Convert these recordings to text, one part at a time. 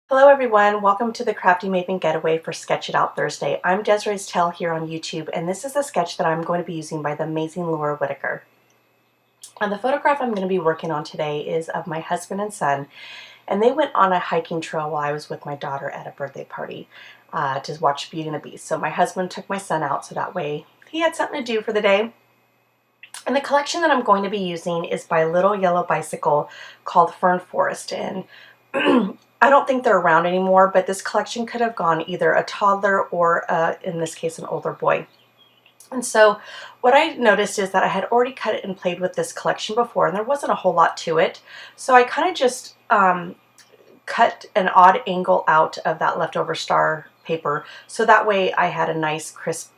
Hello everyone, welcome to the Crafty Maven Getaway for Sketch It Out Thursday. I'm Desiree's Tell here on YouTube, and this is a sketch that I'm going to be using by the amazing Laura Whitaker. And the photograph I'm going to be working on today is of my husband and son, and they went on a hiking trail while I was with my daughter at a birthday party to watch Beauty and the Beast. So my husband took my son out so that way he had something to do for the day. And the collection that I'm going to be using is by Little Yellow Bicycle called Fern Forest, and I don't think they're around anymore, but this collection could have gone either a toddler or, in this case, an older boy. And so what I noticed is that I had already cut it and played with this collection before, and there wasn't a whole lot to it. So I kind of just cut an odd angle out of that leftover star paper, so that way I had a nice crisp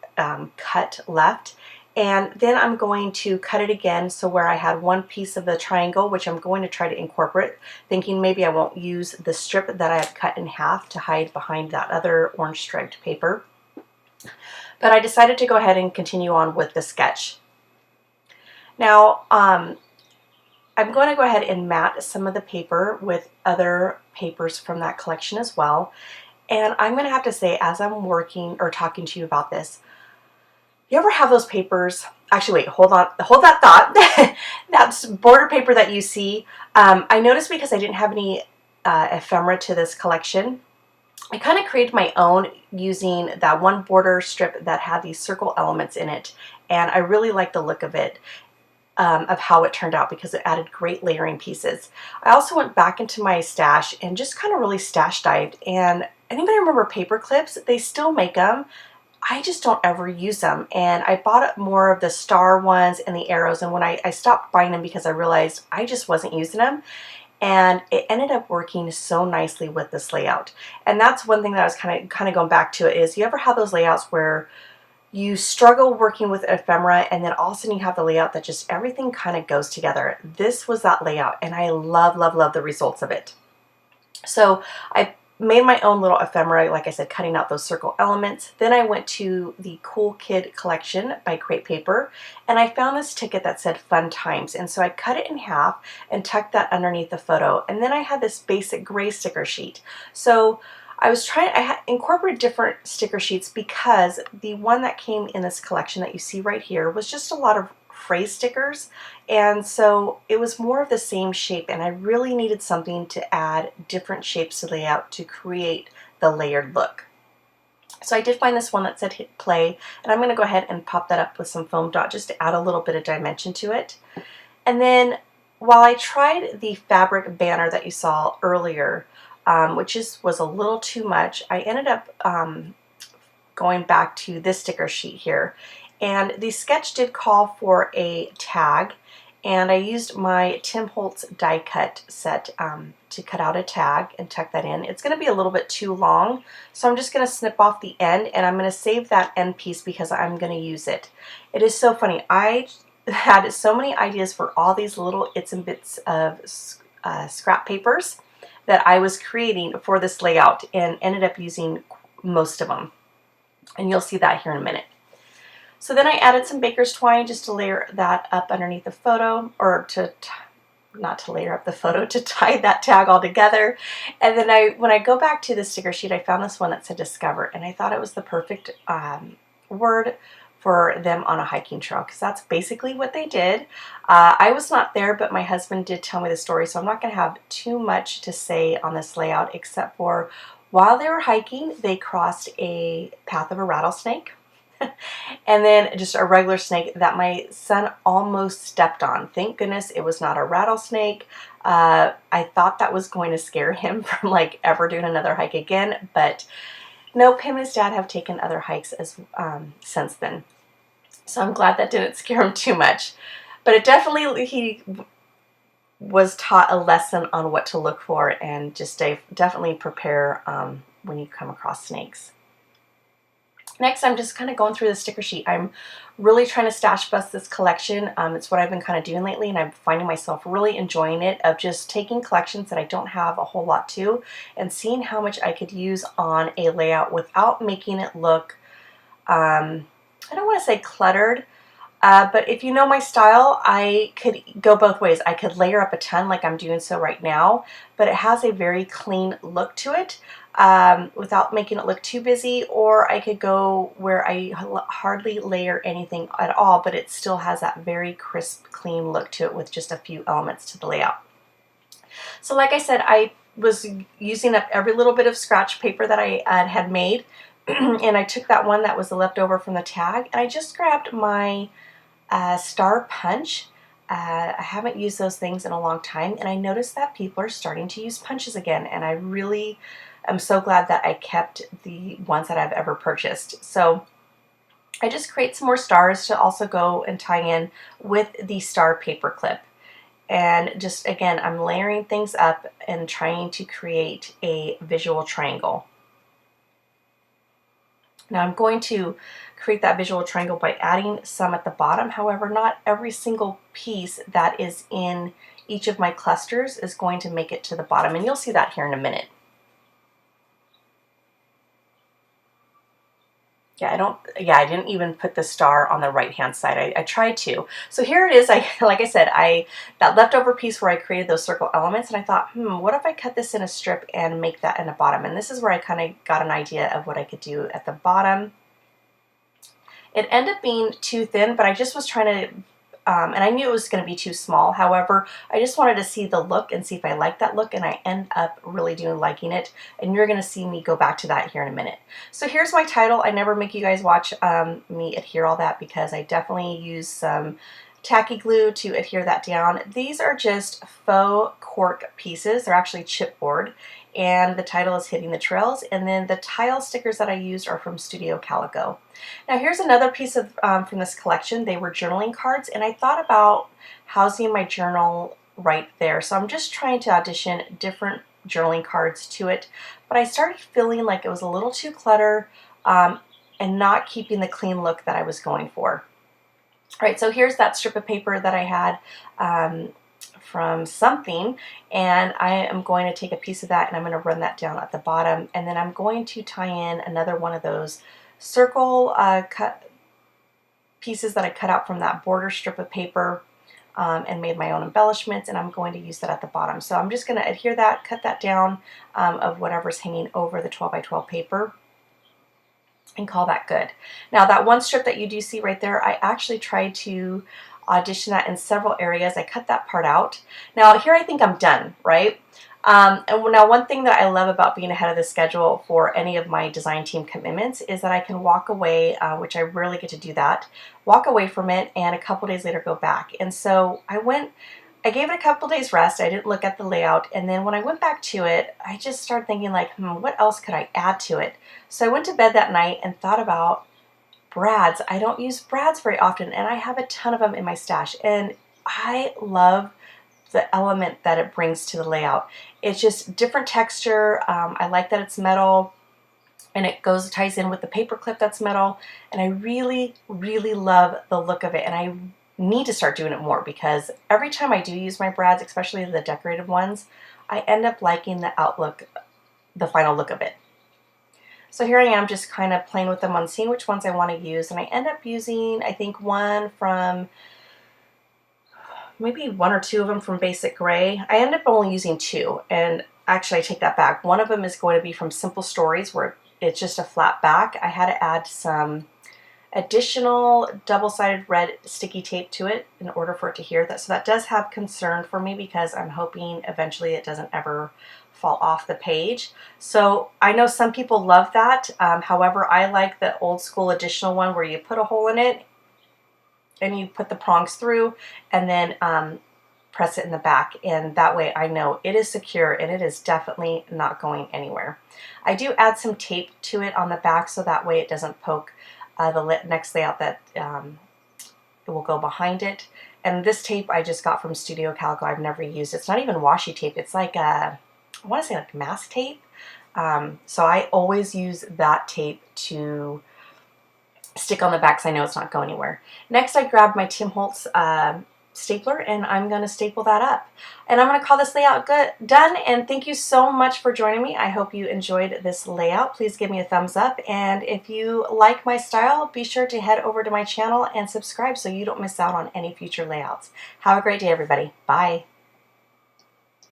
cut left. And then I'm going to cut it again, so where I had one piece of the triangle, which I'm going to try to incorporate, thinking maybe I won't use the strip that I had cut in half to hide behind that other orange striped paper. But I decided to go ahead and continue on with the sketch. Now, I'm going to go ahead and mat some of the paper with other papers from that collection as well. And I'm going to have to say, as I'm working or talking to you about this, you ever have those papers? Actually, wait, hold on, hold that thought. That's border paper that you see. I noticed because I didn't have any ephemera to this collection, I kind of created my own using that one border strip that had these circle elements in it. And I really like the look of it, of how it turned out, because it added great layering pieces. I also went back into my stash and just kind of really stash dived. And anybody remember paper clips? They still make them. I just don't ever use them, and I bought up more of the star ones and the arrows, and when I stopped buying them because I realized I just wasn't using them, and it ended up working so nicely with this layout. And that's one thing that I was kind of going back to, is you ever have those layouts where you struggle working with ephemera, and then all of a sudden you have the layout that just everything kind of goes together. This was that layout, and I love the results of it. So I made my own little ephemera, like I said, cutting out those circle elements. Then I went to the Cool Kid collection by Crepe Paper, and I found this ticket that said Fun Times. And so I cut it in half and tucked that underneath the photo. And then I had this basic gray sticker sheet. So I had incorporated different sticker sheets because the one that came in this collection that you see right here was just a lot of phrase stickers, and so it was more of the same shape, and I really needed something to add different shapes to the layout to create the layered look. So I did find this one that said hit play, and I'm going to go ahead and pop that up with some foam dot just to add a little bit of dimension to it. And then while I tried the fabric banner that you saw earlier, which was a little too much, I ended up going back to this sticker sheet here. And the sketch did call for a tag, and I used my Tim Holtz die cut set to cut out a tag and tuck that in. It's going to be a little bit too long, so I'm just going to snip off the end, and I'm going to save that end piece because I'm going to use it. It is so funny. I had so many ideas for all these little its and bits of scrap papers that I was creating for this layout, and ended up using most of them. And you'll see that here in a minute. So then I added some baker's twine just to layer that up underneath the photo, or not to layer up the photo, to tie that tag all together. And then when I go back to the sticker sheet, I found this one that said discover, and I thought it was the perfect word for them on a hiking trail, because that's basically what they did. I was not there, but my husband did tell me the story, so I'm not going to have too much to say on this layout, except for while they were hiking, they crossed a path of a rattlesnake. And then just a regular snake that my son almost stepped on. Thank goodness it was not a rattlesnake. I thought that was going to scare him from like ever doing another hike again, but nope, him and his dad have taken other hikes since then. So I'm glad that didn't scare him too much. But it definitely, he was taught a lesson on what to look for, and just definitely prepare when you come across snakes. Next, I'm just kind of going through the sticker sheet. I'm really trying to stash bust this collection. It's what I've been kind of doing lately, and I'm finding myself really enjoying it, of just taking collections that I don't have a whole lot to and seeing how much I could use on a layout without making it look, I don't want to say cluttered, But if you know my style, I could go both ways. I could layer up a ton like I'm doing so right now, but it has a very clean look to it without making it look too busy, or I could go where I hardly layer anything at all, but it still has that very crisp, clean look to it with just a few elements to the layout. So like I said, I was using up every little bit of scratch paper that I had made, and I took that one that was the leftover from the tag, and I just grabbed my star punch. I haven't used those things in a long time, and I noticed that people are starting to use punches again, and I really am so glad that I kept the ones that I've ever purchased. So I just create some more stars to also go and tie in with the star paper clip. And just again, I'm layering things up and trying to create a visual triangle. Now I'm going to create that visual triangle by adding some at the bottom. However, not every single piece that is in each of my clusters is going to make it to the bottom, and you'll see that here in a minute. I didn't even put the star on the right hand side. I tried to. So here it is. Like I said, that leftover piece where I created those circle elements, and I thought, what if I cut this in a strip and make that in the bottom? And this is where I kind of got an idea of what I could do at the bottom. It ended up being too thin, but I just was trying to, and I knew it was going to be too small. However, I just wanted to see the look and see if I liked that look, and I end up really liking it. And you're going to see me go back to that here in a minute. So here's my title. I never make you guys watch me adhere all that, because I definitely use some tacky glue to adhere that down. These are just faux cork pieces. They're actually chipboard, and the title is Hitting the Trails. And then the tile stickers that I used are from Studio Calico. Now here's another piece of from this collection. They were journaling cards, and I thought about housing my journal right there. So I'm just trying to audition different journaling cards to it, but I started feeling like it was a little too cluttered and not keeping the clean look that I was going for. All right, so here's that strip of paper that I had from something, and I am going to take a piece of that and I'm going to run that down at the bottom, and then I'm going to tie in another one of those circle cut pieces that I cut out from that border strip of paper and made my own embellishments, and I'm going to use that at the bottom. So I'm just going to adhere that, cut that down of whatever's hanging over the 12 by 12 paper, and call that good. Now that one strip that you do see right there, I actually tried to audition that in several areas. I cut that part out. Now here I think I'm done, right? And now one thing that I love about being ahead of the schedule for any of my design team commitments is that I can walk away, which I rarely get to do that, walk away from it and a couple days later go back. And so I gave it a couple days rest. I didn't look at the layout, and then when I went back to it, I just started thinking like, what else could I add to it? So I went to bed that night and thought about brads. I don't use brads very often, and I have a ton of them in my stash, and I love the element that it brings to the layout. It's just different texture. I like that it's metal, and it ties in with the paper clip that's metal, and I really love the look of it, and I need to start doing it more, because every time I do use my brads, especially the decorative ones, I end up liking the the final look of it. So here I am just kind of playing with them on seeing which ones I want to use, and I end up using, I think, one from maybe one or two of them from Basic Gray. I end up only using two, and actually I take that back. One of them is going to be from Simple Stories, where it's just a flat back. I had to add some additional double-sided red sticky tape to it in order for it to adhere. So that does have concern for me, because I'm hoping eventually it doesn't ever fall off the page. So I know some people love that. However, I like the old school additional one where you put a hole in it and you put the prongs through and then press it in the back, and that way I know it is secure and it is definitely not going anywhere. I do add some tape to it on the back so that way it doesn't poke the next layout that it will go behind it. And this tape I just got from Studio Calico. I've never used it. It's not even washi tape. It's like I want to say like mask tape. So I always use that tape to stick on the back, because I know it's not going anywhere. Next I grabbed my Tim Holtz stapler, and I'm going to staple that up. And I'm going to call this layout done, and thank you so much for joining me. I hope you enjoyed this layout. Please give me a thumbs up, and if you like my style, be sure to head over to my channel and subscribe so you don't miss out on any future layouts. Have a great day, everybody. Bye.